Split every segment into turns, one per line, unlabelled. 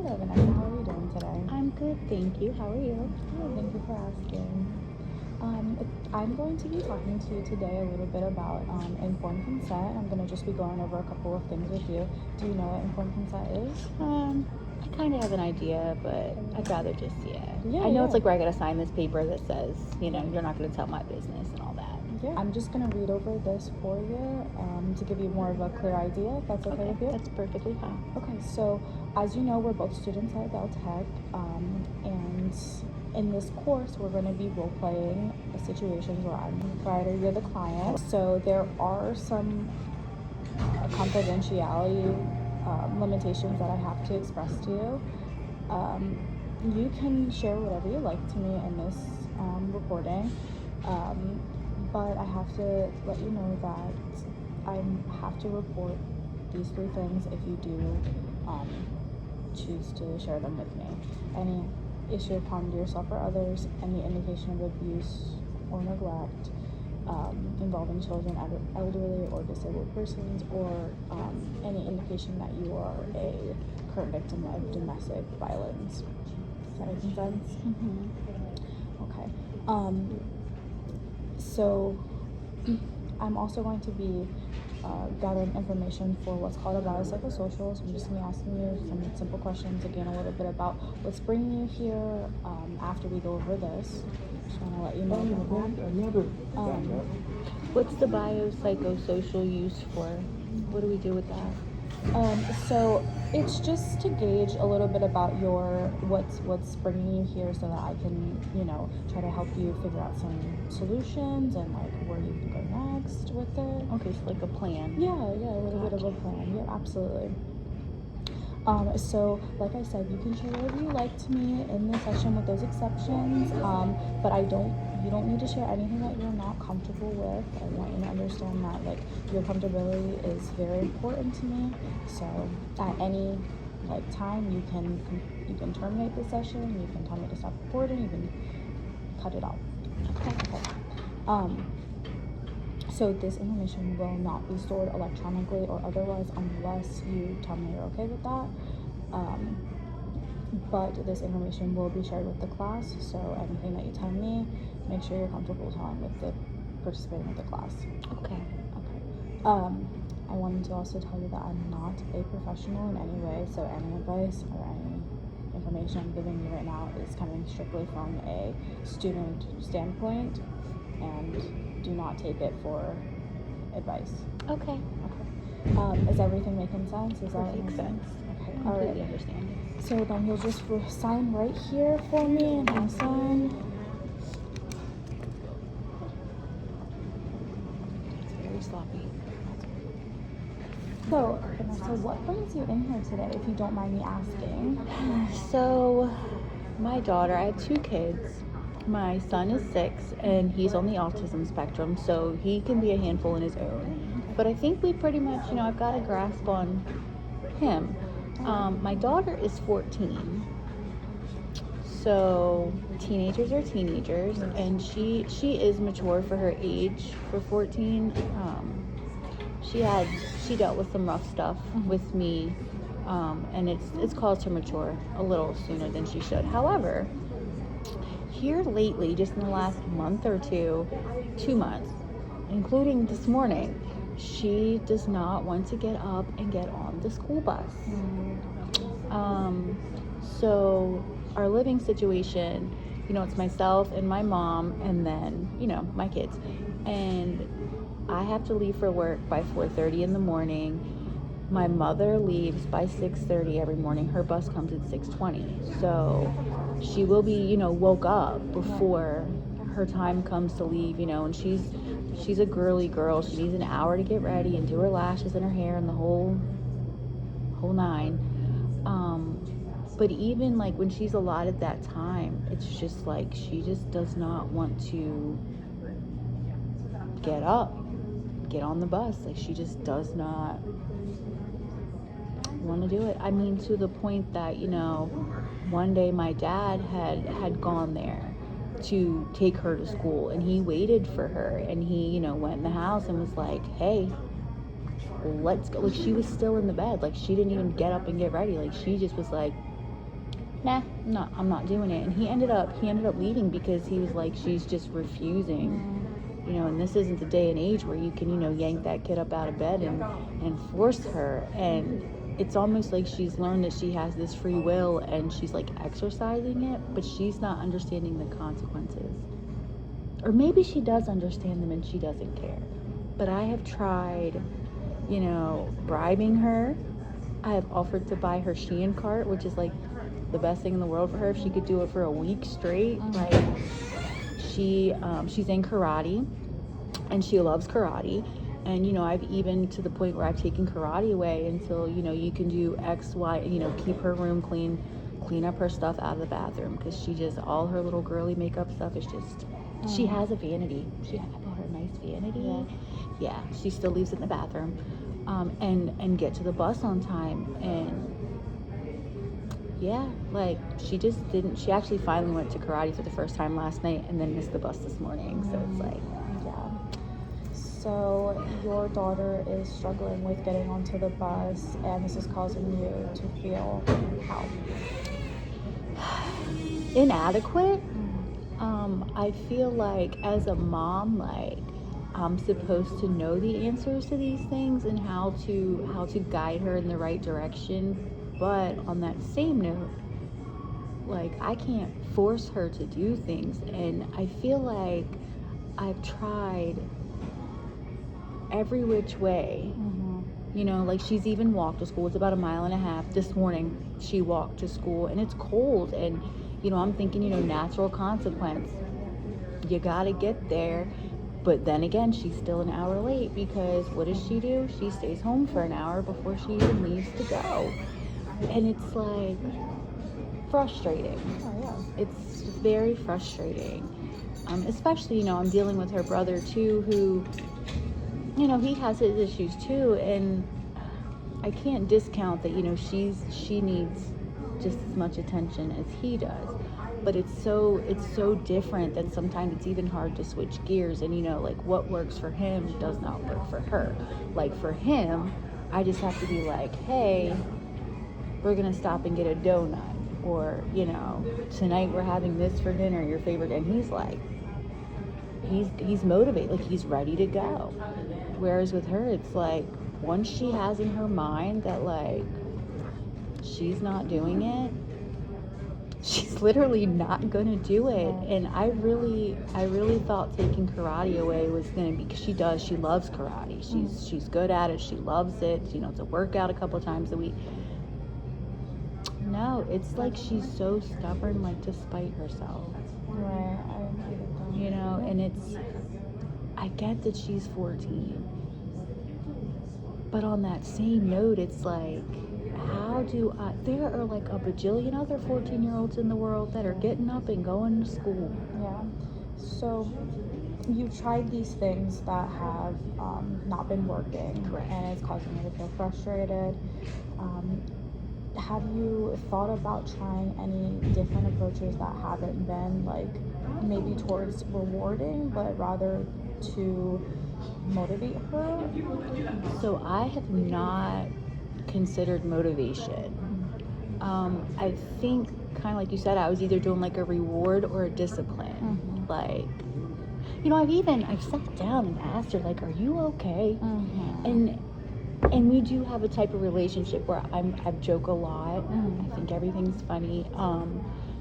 Hello, Vanessa. How are you doing today?
I'm good, thank you. How are you?
Good, thank you for asking. I'm going to be talking to you today a little bit about informed consent. I'm going to just be going over a couple of things with you. Do you know what informed consent is?
I kind of have an idea, but I'd rather just,
Yeah,
I know it's
yeah.
like where I gotta sign this paper that says, you're not gonna tell my business and all that.
Yeah, I'm just going to read over this for you to give you more of a clear idea, if that's okay with you.
That's perfectly fine.
Okay, so as you know, we're both students at Bell Tech, and in this course, we're going to be role playing situations where I'm the provider, you're the client. So there are some confidentiality limitations that I have to express to you. You can share whatever you like to me in this recording, but I have to let you know that I have to report these 3 things if you do choose to share them with me. Any issue of harm to yourself or others, any indication of abuse or neglect involving children, elderly, or disabled persons, or any indication that you are a current victim of domestic violence. Does that make sense?
Mm-hmm.
Okay. So I'm also going to be gathering information for what's called a biopsychosocial. So I'm just going to be asking you some simple questions, again, a little bit about what's bringing you here after we go over this. Just want to let you know about that.
What's the biopsychosocial use for? What do we do with that?
So it's just to gauge a little bit about what's bringing you here, so that I can try to help you figure out some solutions and like where you can go next with it.
Okay, so like a plan.
Yeah, a little bit of a plan. Yeah, absolutely. So like I said, you can share whatever you like to me in the session with those exceptions, but you don't need to share anything that you're not comfortable with. I want you to understand that like your comfortability is very important to me. So at any time you can terminate the session, you can tell me to stop recording, you can cut it off. Okay. So this information will not be stored electronically or otherwise unless you tell me you're okay with that. But this information will be shared with the class, so anything that you tell me, make sure you're comfortable telling with the participating with the class.
Okay.
I wanted to also tell you that I'm not a professional in any way, so any advice or any information I'm giving you right now is coming strictly from a student standpoint, and do not take it for advice.
Okay.
Is everything making sense? Does that make
sense?
Okay.
I completely understand.
So then you'll just sign right here for me, and I'll sign.
It's very sloppy.
So, Vanessa, what brings you in here today, if you don't mind me asking?
So, my daughter, I have 2 kids. My son is 6, and he's on the autism spectrum, so he can be a handful in his own. But I think we pretty much, I've got a grasp on him. My daughter is 14, so teenagers are teenagers, and she is mature for her age for 14. She dealt with some rough stuff with me, and it's caused her mature a little sooner than she should. However, here lately, just in the last month or 2 months, including this morning, she does not want to get up and get on the school bus. So our living situation, it's myself and my mom, and then, my kids. And I have to leave for work by 4:30 in the morning. My mother leaves by 6:30 every morning. Her bus comes at 6:20. So she will be, woke up before her time comes to leave, and she's a girly girl. She needs an hour to get ready and do her lashes and her hair and the whole 9. But even like when she's allotted that time, it's just like she just does not want to get up, get on the bus. Like she just does not want to do it. I mean, to the point that, one day my dad had gone there to take her to school, and he waited for her, and he, went in the house and was like, hey, let's go. Like, she was still in the bed. Like, she didn't even get up and get ready. Like, she just was like, nah, no, I'm not doing it. And he ended up leaving because he was like, she's just refusing. You know, and this isn't the day and age where you can, you know, yank that kid up out of bed and force her. And it's almost like she's learned that she has this free will and she's like exercising it, but she's not understanding the consequences. Or maybe she does understand them and she doesn't care. But I have tried, you know, bribing her. I have offered to buy her Shein cart, which is like the best thing in the world for her if she could do it for a week straight. Like, she's in karate and she loves karate. And, you know, I've even to the point where I've taken karate away until, you know, you can do X, Y, you know, keep her room clean up her stuff out of the bathroom, because she just, all her little girly makeup stuff is just, she has a vanity. I bought her a nice vanity. Yeah, she still leaves it in the bathroom. And get to the bus on time. And yeah, like, she just didn't, she actually finally went to karate for the first time last night and then missed the bus this morning. So it's like,
yeah. So your daughter is struggling with getting onto the bus, and this is causing you to feel how?
Inadequate. I feel like as a mom, like, I'm supposed to know the answers to these things and how to guide her in the right direction. But on that same note, like, I can't force her to do things. And I feel like I've tried every which way. You know, like, she's even walked to school. It's about 1.5 miles. This morning she walked to school, and it's cold. And, you know, I'm thinking, you know, natural consequence. You gotta get there. But then again, she's still an hour late, because what does she do? She stays home for an hour before she even leaves to go. And it's like frustrating. It's very frustrating. Especially, you know, I'm dealing with her brother too, who, you know, he has his issues too, and I can't discount that, you know, she needs just as much attention as he does. But it's so different that sometimes it's even hard to switch gears. And, you know, like, what works for him does not work for her. Like, for him, I just have to be like, hey, we're gonna stop and get a donut, or, you know, tonight we're having this for dinner, your favorite. And he's like, he's motivated, like, he's ready to go. Whereas with her, it's like, once she has in her mind that, like, she's not doing it, she's literally not gonna do it. And I really thought taking karate away was gonna be, because she loves karate. She's good at it. She loves it. You know, it's a workout a couple of times a week. No, it's like she's so stubborn, like, to spite herself.
Right.
You know, and I get that she's 14. But on that same note, it's like, there are like a bajillion other 14-year-olds in the world that are getting up and going to school.
Yeah. So you tried these things that have not been working.
Correct.
And it's causing you to feel frustrated. Have you thought about trying any different approaches that haven't been, like, maybe towards rewarding, but rather to motivate her?
So I have not considered motivation. I think, kind of like you said, I was either doing like a reward or a discipline. Like, you know, I've sat down and asked her, like, are you okay? And we do have a type of relationship where I joke a lot. I think everything's funny.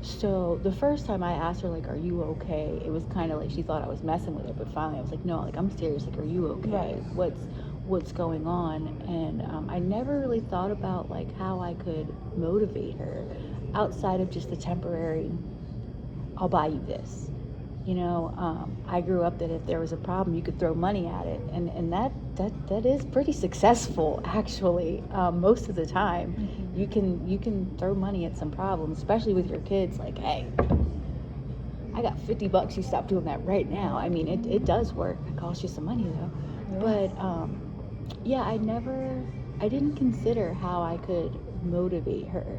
So the first time I asked her, like, are you okay? It was kind of like she thought I was messing with her, but finally I was like, no, like, I'm serious. Like, are you okay?
Right.
What's going on? And I never really thought about, like, how I could motivate her outside of just the temporary, I'll buy you this. You know, I grew up that if there was a problem, you could throw money at it, and that is pretty successful, actually. Most of the time, you can throw money at some problems, especially with your kids. Like, hey, I got $50. You stop doing that right now. I mean, it does work. It costs you some money though. Yeah. But yeah, I didn't consider how I could motivate her.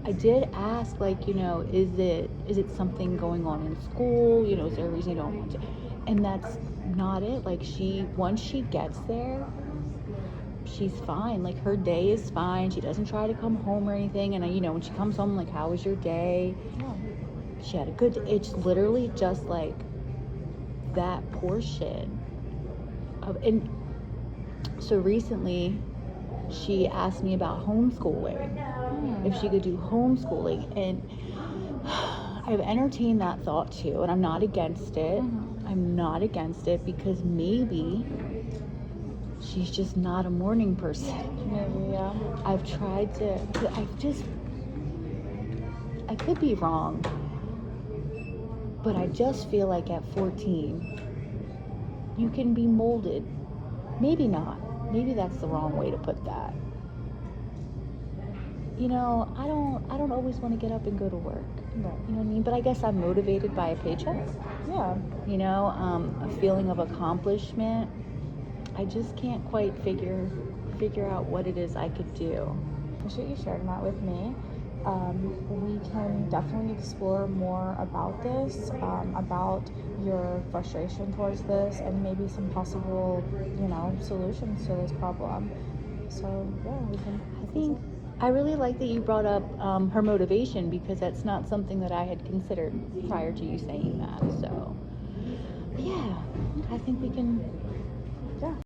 I did ask, like, you know, is it something going on in school? You know, is there a reason you don't want to? And that's not it. Like, once she gets there, she's fine. Like, her day is fine. She doesn't try to come home or anything. And when she comes home, like, how was your day?
Yeah.
She had a good day. It's literally just like that portion of, and so recently she asked me about homeschooling, if she could do homeschooling, and I've entertained that thought too, and I'm not against it. I'm not against it because maybe she's just not a morning person.
Maybe, yeah.
I've tried to, I could be wrong, but I just feel like at 14, you can be molded. Maybe not. Maybe that's the wrong way to put that. I don't always want to get up and go to work.
Right.
You know what I mean? But I guess I'm motivated by a paycheck.
Yeah.
A feeling of accomplishment. I just can't quite figure out what it is I could do.
Appreciate you sharing that with me. We can definitely explore more about this, about your frustration towards this, and maybe some possible, solutions to this problem. So yeah, we can.
I really like that you brought up her motivation, because that's not something that I had considered prior to you saying that. So yeah, I think we can.
Yeah.